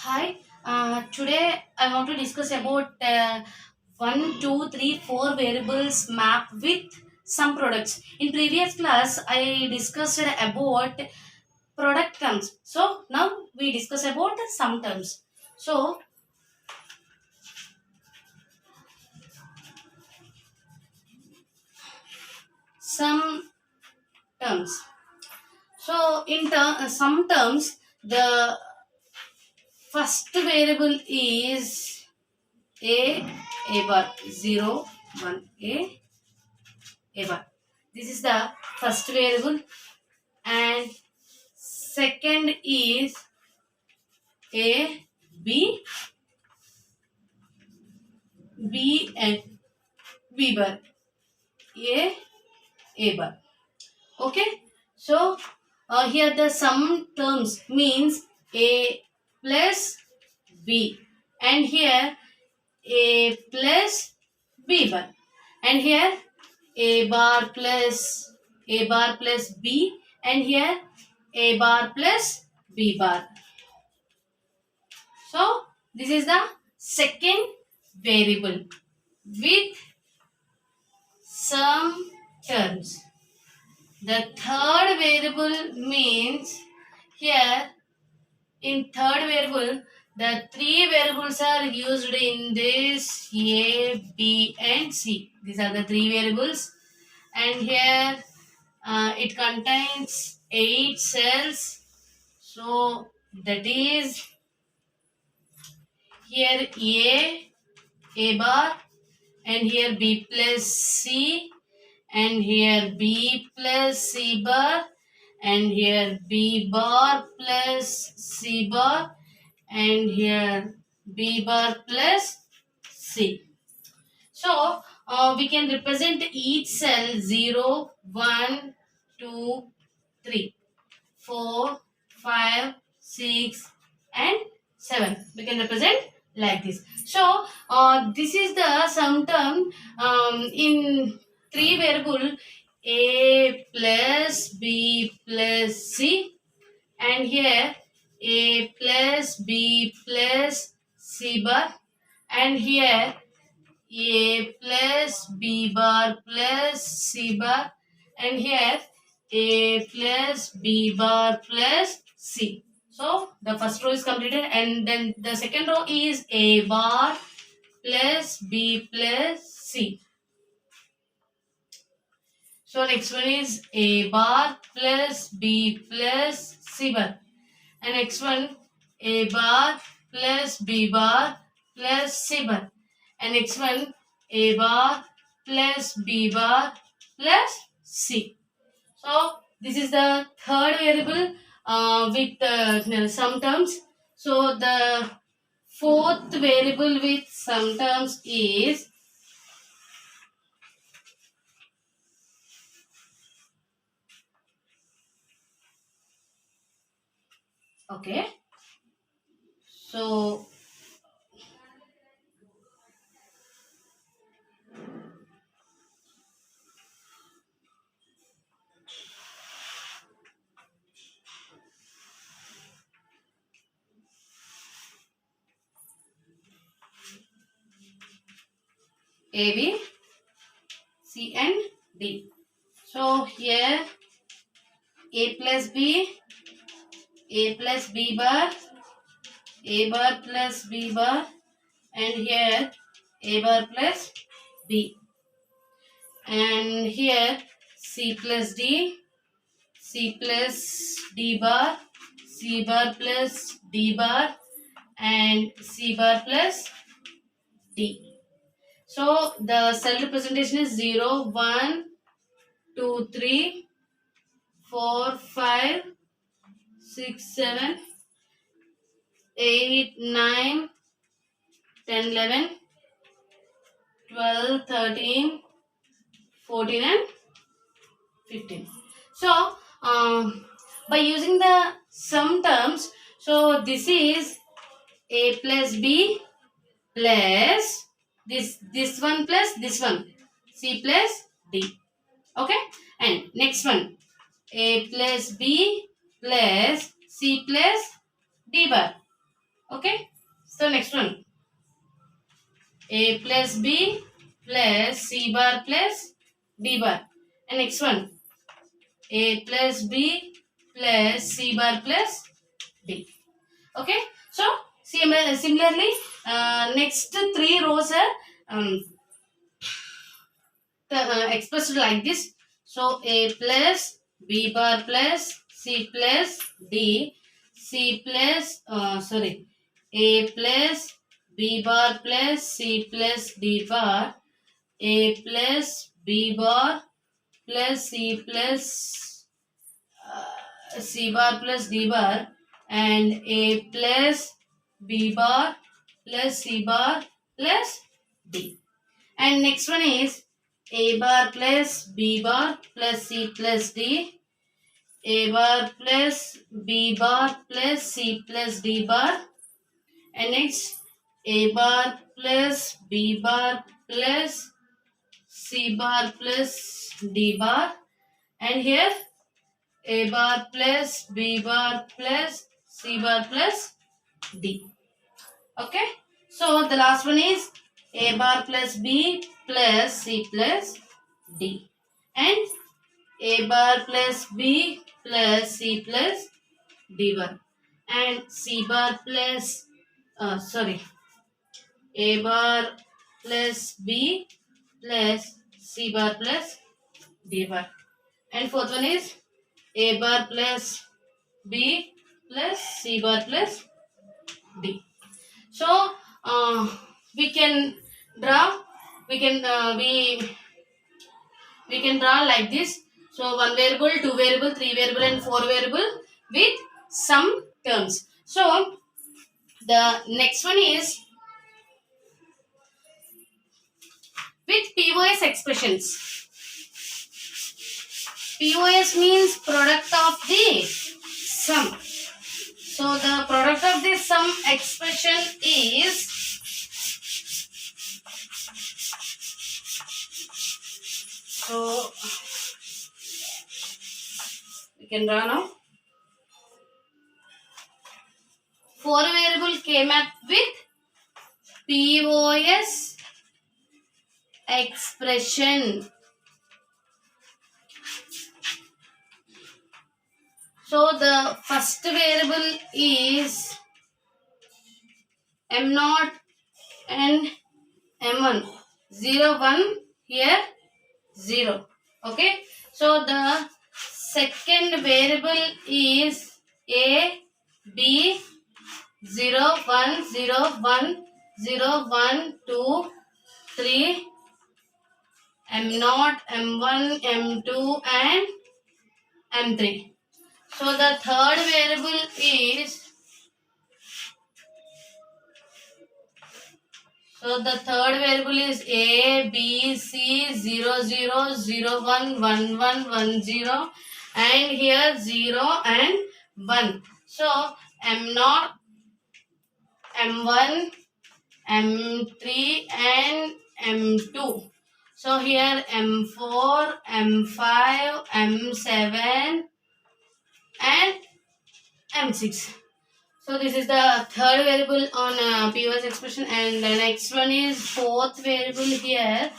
Hi, today I want to discuss about 4 variables map with some products. In previous class, I discussed about product terms. So now we discuss about sum terms. So some terms. So in some terms, the first variable is a a bar 0 1 a bar. This is the first variable, and second is a b b and b bar a a bar. Okay, so here the sum terms means a plus b, and here a plus b bar, and here a bar plus b, and here a bar plus b bar. So this is the second variable with some terms. The third variable means here in third variable the three variables are used in this A, B and C. These are the three variables, and here it contains 8 cells. So that is here A bar, and here B plus C, and here B plus C bar, and here B bar plus C bar, and here B bar plus C. So we can represent each cell 0, 1, 2, 3, 4, 5, 6, and 7. We can represent like this. So this is the sum term in three variable a plus b plus c, and here a plus b plus c bar, and here a plus b bar plus c bar, and here a plus b bar plus c. So the first row is completed, and then the second row is a bar plus b plus c. So next one is a bar plus b plus c bar, and next one a bar plus b bar plus c bar, and next one a bar plus b bar plus c. So this is the third variable with some terms. So the fourth variable with some terms is okay. So A, B, C and D. So here A plus B, A plus B bar, A bar plus B bar, and here A bar plus B, and here C plus D, C plus D bar, C bar plus D bar, and C bar plus D. So the cell representation is 0, 1, 2, 3, 4, 5, 6, 7, 8, 9, 10, 11, 12, 13, 14 and 15. So by using the sum terms, so this is a plus b plus this one plus this one, c plus d. Okay, and next one a plus b plus c plus d bar. Okay. So next one, a plus b plus c bar plus d bar. And next one, a plus b plus c bar plus d. Okay. So similarly, next three rows are expressed like this. So a plus b bar plus c plus d, c plus a plus b bar plus c plus d bar, a plus b bar plus c plus c bar plus d bar, and a plus b bar plus c bar plus d. And next one is a bar plus b bar plus c plus d, a bar plus b bar plus c plus d bar, and next a bar plus b bar plus c bar plus d bar, and here a bar plus b bar plus c bar plus d. Okay. So the last one is a bar plus b plus c plus d, and a bar plus b plus c plus d bar, and c bar plus a bar plus b plus c bar plus d bar, and fourth one is a bar plus b plus c bar plus d. So we can draw. We can we can draw like this. So one variable, two variable, three variable, and four variable with some terms. So the next one is with POS expressions. POS means product of the sum. So the product of the sum expression is we can draw now. Four variable came up with POS expression. So the first variable is M0 and M1. 0, 1, here 0. Okay. So the second variable is A, B, 0, 1, 0, 1, 0, 1, 2, 3, M0, M1, M2 and M3. So the third variable is A, B, C, 0, 0, 0, 1, 1, 1, 1, 0, and here 0 and 1. So M0, M1, M3 and M2. So here M4, M5, M7 and M6. So this is the third variable on POS expression, and the next one is fourth variable here.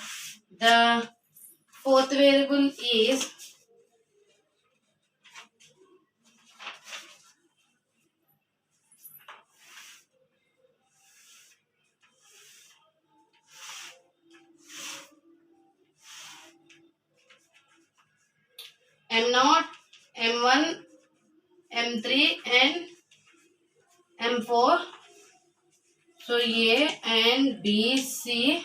The fourth variable is M0, M1, M3 and M4. So A and B, C,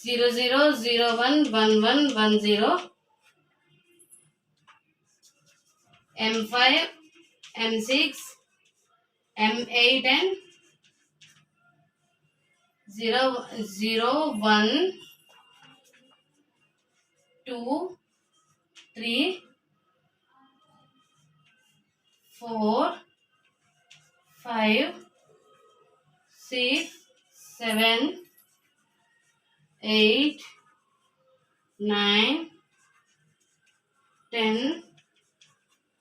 zero zero zero one one one one zero, M5, M6, M8 and 0 0 1 2 3 4 5 6 7 8 9 10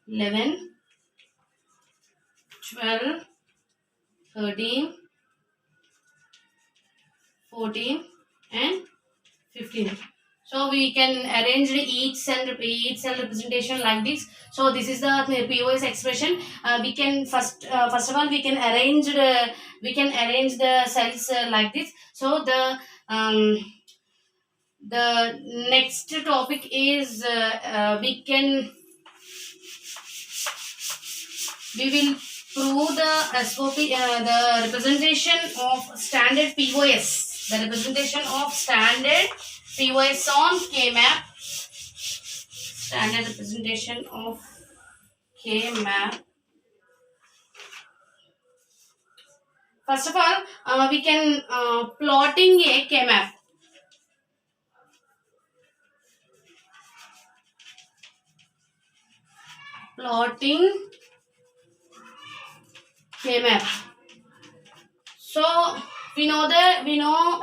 11, 12, 13, 14 and 15. So we can arrange each cell representation like this. So this is the POS expression. We can first of all we can arrange the cells like this. So um, the next topic is we will prove the SOP, the representation of standard POS. The representation of standard POS on K-map. Standard representation of K-map. First of all, we can plotting a K-map. Plotting K-map. So we know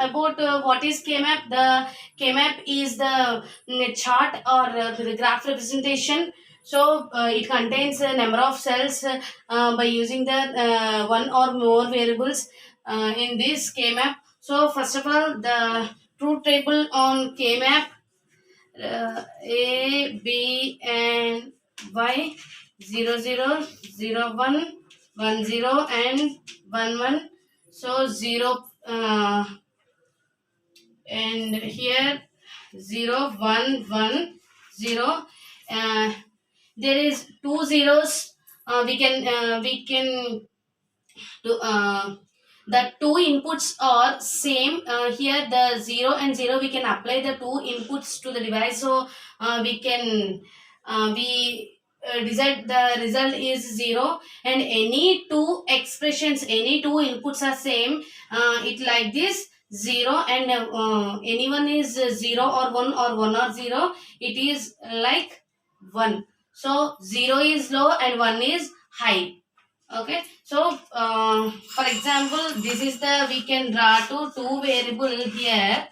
about what is K-map. The K-map is the chart or the graph representation. So it contains a number of cells by using the one or more variables in this K-map. So first of all, the truth table on K-map, A, B and Y, 0 0 0 1 1 0 and 1 1. So 0 and here 0 1 1 0. There is two zeros. We can do the two inputs are same. Here the 0 and 0, we can apply the two inputs to the device. So we can we decide the result is 0, and any two expressions, any two inputs are same. It like this 0 and anyone is 0 or 1 or 1 or 0, it is like 1. So 0 is low and 1 is high. Okay, so for example, this is the, we can draw two variable here,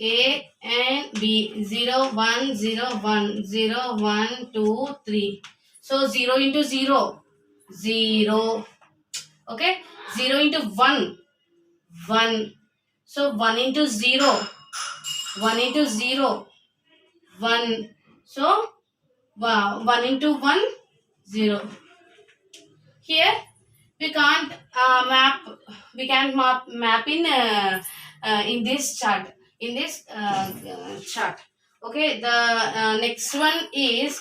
A and B, 0 1 0 1 0 1 2 3. So 0 into 0 0. Okay, 0 into 1 1. So 1 into 0 1 into 0 1. So 1 into 1 0. Here we can't map in this chart, chart. Okay, the next one is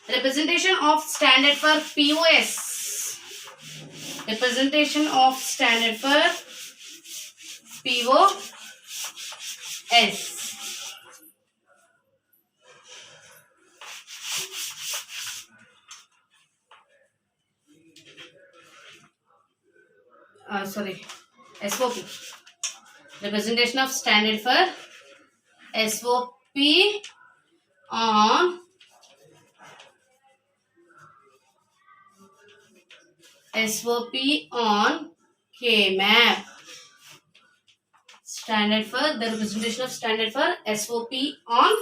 representation of standard for POS. Representation of standard for POS. Sorry, SOP. Representation of standard for SOP on K-map. Standard for the representation of standard for SOP on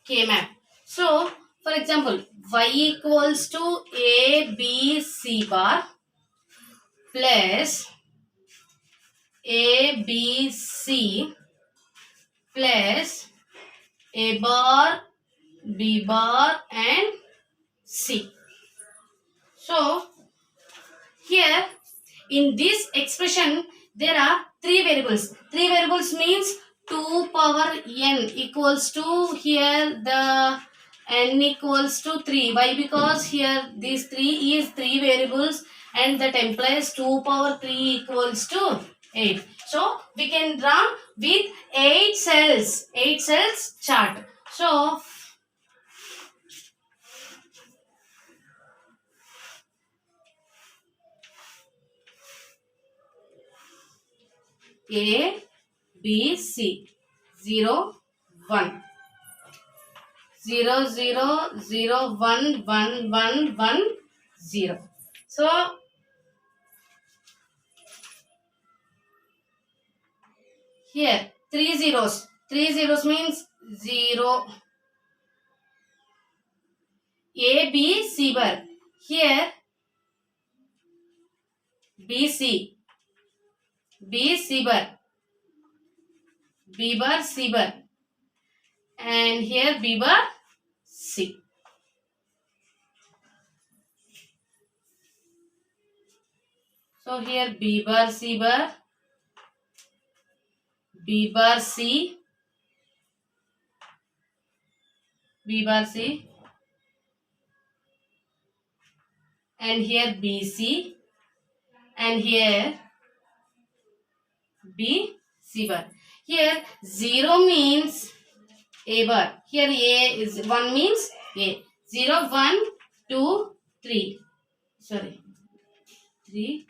K-map. So for example, y equals to A B C bar plus A B C plus A bar, B bar and C. So here in this expression there are three variables. Three variables means 2 power n equals to, here the n equals to 3. Why? Because here these 3 is 3 variables and that implies 2 power 3 equals to 8. So we can draw with 8 cells chart. So A B C 0 1 0 0 0 1 1 1 1 0. So here three zeros means 0, A, B, C bar. Here B, C, B, C bar, B bar, C bar, and here B bar, C. So here B bar, C bar, B bar, C, B bar, C, and here B, C, and here B, C bar. Here 0 means A bar. Here A is 1 means A. 0, 1, 2, 3. Sorry. 3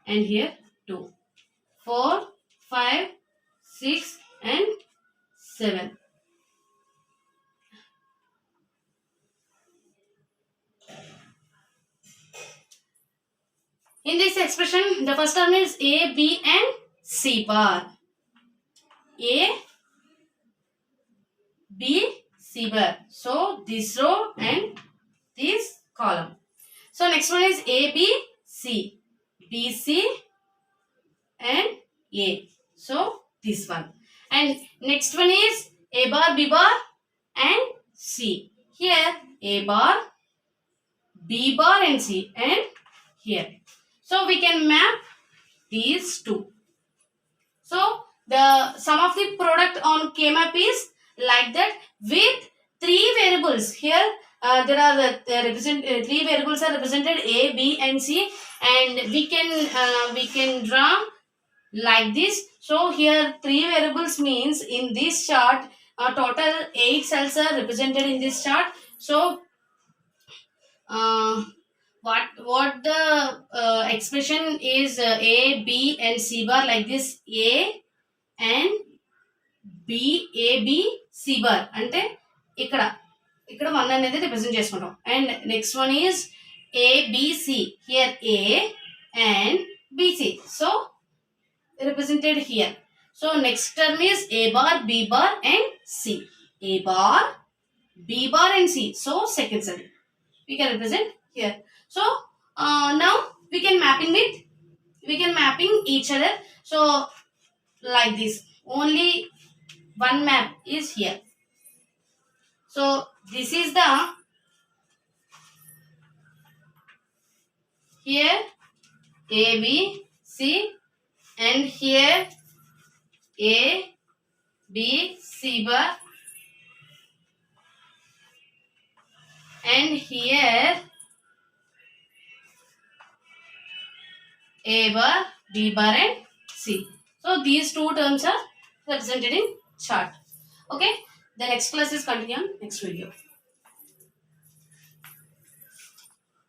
and here 2. 4, 5, 6 and 7. In this expression, the first term is A, B and C bar. A, B, C bar. So this row and this column. So next one is A, B, C, B, C and A. So this one. And next one is A bar, B bar and C. Here A bar, B bar and C, and here. So we can map these two. So the sum of the product on K-map is like that with three variables. Here there are three variables are represented A, B and C, and we can draw like this. So here three variables means in this chart total 8 cells are represented in this chart. So what the expression is A, B and C bar like this. A and B, A, B, C bar అంటే ఇక్కడ 1 అనేది represent చేసుకుంటాం. And next one is A, B, C. Here A and B, C. So represented here. So next term is A bar, B bar and C. A bar, B bar and C. So second cell we can represent here. So now we can mapping each other. So like this, only one map is here. So this is the here A, B, C, and here A, B, C bar, and here A bar, B bar and C. So these two terms are represented in chart. Okay, the next class is continued next video.